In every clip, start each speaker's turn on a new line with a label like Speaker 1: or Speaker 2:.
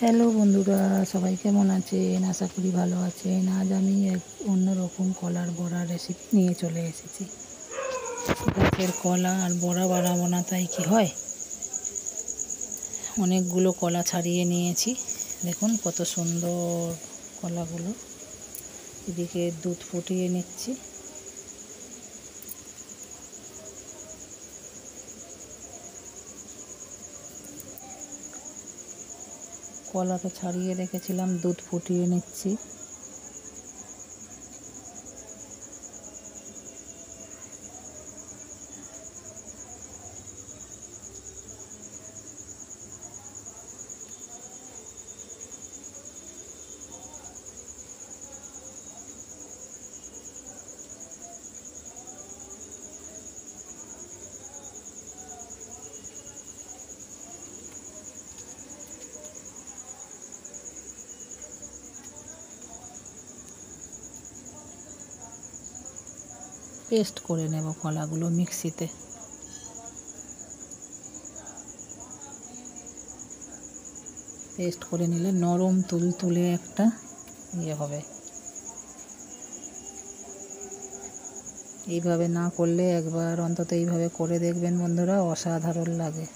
Speaker 1: Hello বন্ধুরা, সবাই কেমন আছেন? আশা করি ভালো আছেন। আজ আমি এক অন্যরকম কলার বড়া রেসিপি নিয়ে চলে এসেছি। গাছের কলা আর বড়া বানাবো না তাই কি হয়? অনেকগুলো কলা ছাড়িয়ে নিয়েছি। দেখুন কত সুন্দর কলাগুলো। এদিকে দুধ ফুটিয়ে নিচ্ছি। কলাটা ছাড়িয়ে রেখেছিলাম, দুধ ফুটিয়ে নিচ্ছি। পেস্ট করে নেব কলাগুলো মিক্সিতে। পেস্ট করে নিলে নরম তুলতুলে একটা হবে। এইভাবে না করলে একবার অন্তত এইভাবে করে দেখবেন বন্ধুরা, অসাধারণ লাগে।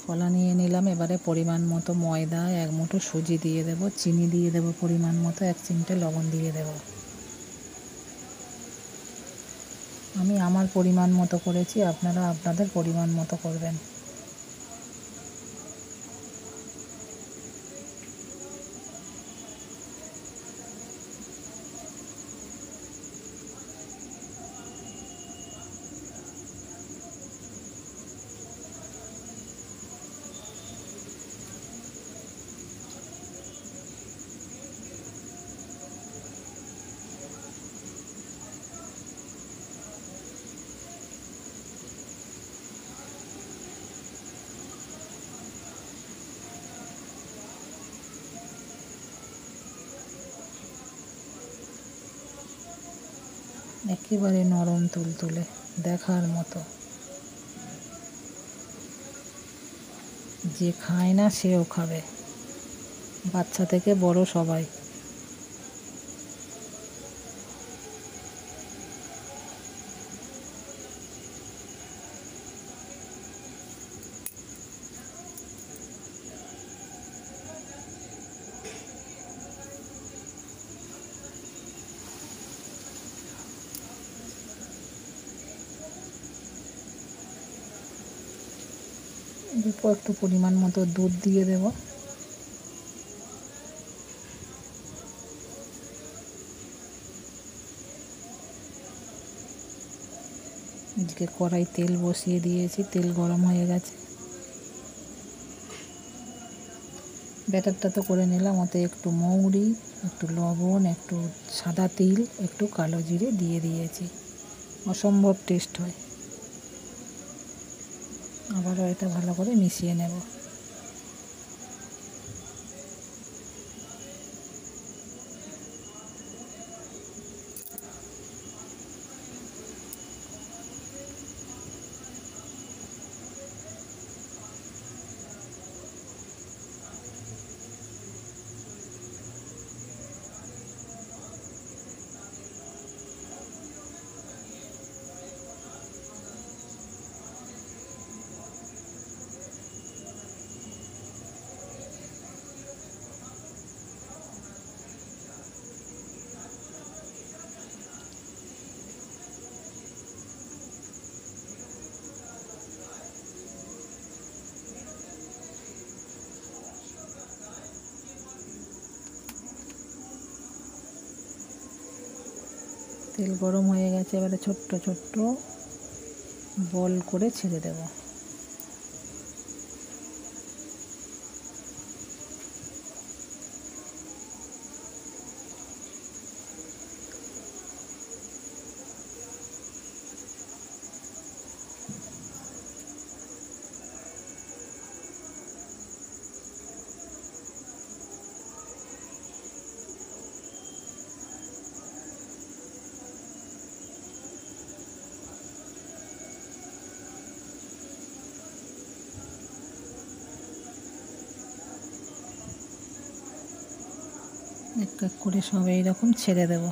Speaker 1: কলা নিয়ে নিলাম। এবারে পরিমাণ মতো ময়দা, এক মুঠো সুজি দিয়ে দেব, চিনি দিয়ে দেব পরিমাণ মতো, 1 চিমটে লবণ দিয়ে দেব। আমি আমার পরিমাণ মতো করেছি, আপনারা আপনাদের পরিমাণ মতো করবেন। একেবারে নরম তুলতুলে, দেখার মতো। যে খায় না সেও খাবে, বাচ্চা থেকে বড় সবাই। একটু পরিমাণ মতো দুধ দিয়ে দেব। এদিকে কড়াই তেল বসিয়ে দিয়েছি, তেল গরম হয়ে গেছে। ব্যাটারটা তো করে নিলাম, ওতে একটু মৌরি, একটু লবণ, একটু সাদা তিল, একটু কালো জিরে দিয়ে দিয়েছি। অসম্ভব টেস্ট হয়। আবারও এটা ভালো করে মিশিয়ে নেব। তেল গরম হয়ে গেছে, এবারে ছোট্ট ছোট্ট বল করে ছেড়ে দেব। এক এক করে সব এইরকম ছেড়ে দেব।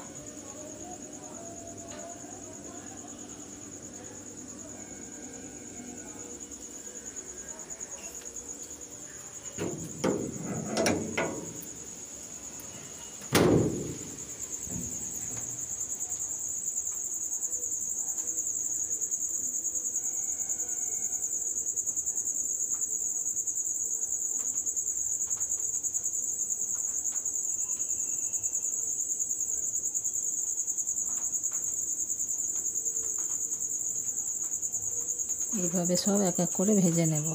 Speaker 1: এইভাবে সব এক এক করে ভেজে নেব।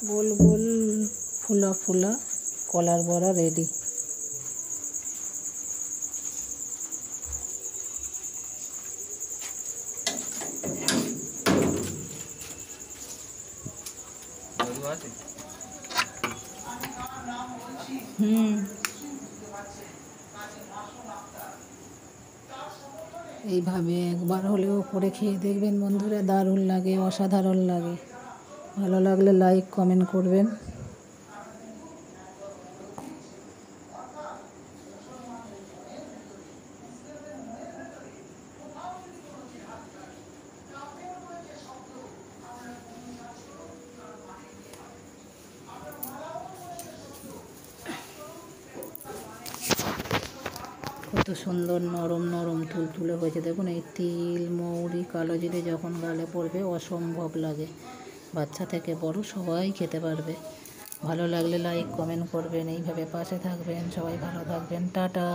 Speaker 1: গোল গোল ফুলা ফুলা কলার বড়া রেডি। এইভাবে একবার হলেও করে খেয়ে দেখবেন বন্ধুরা, দারুণ লাগে, অসাধারণ লাগে। ভালো লাগলে লাইক কমেন্ট করবেন। কত সুন্দর নরম নরম তুলতুলে হয়েছে দেখুন। এই তিল, মৌরি, কালো জিরে যখন গালে পড়বে অসম্ভব লাগে। বাচ্চা থেকে বড় সবাই খেতে পারবে। ভালো লাগলে লাইক কমেন্ট করবেন, এইভাবে পাশে থাকবেন। সবাই ভালো থাকবেন, টাটা।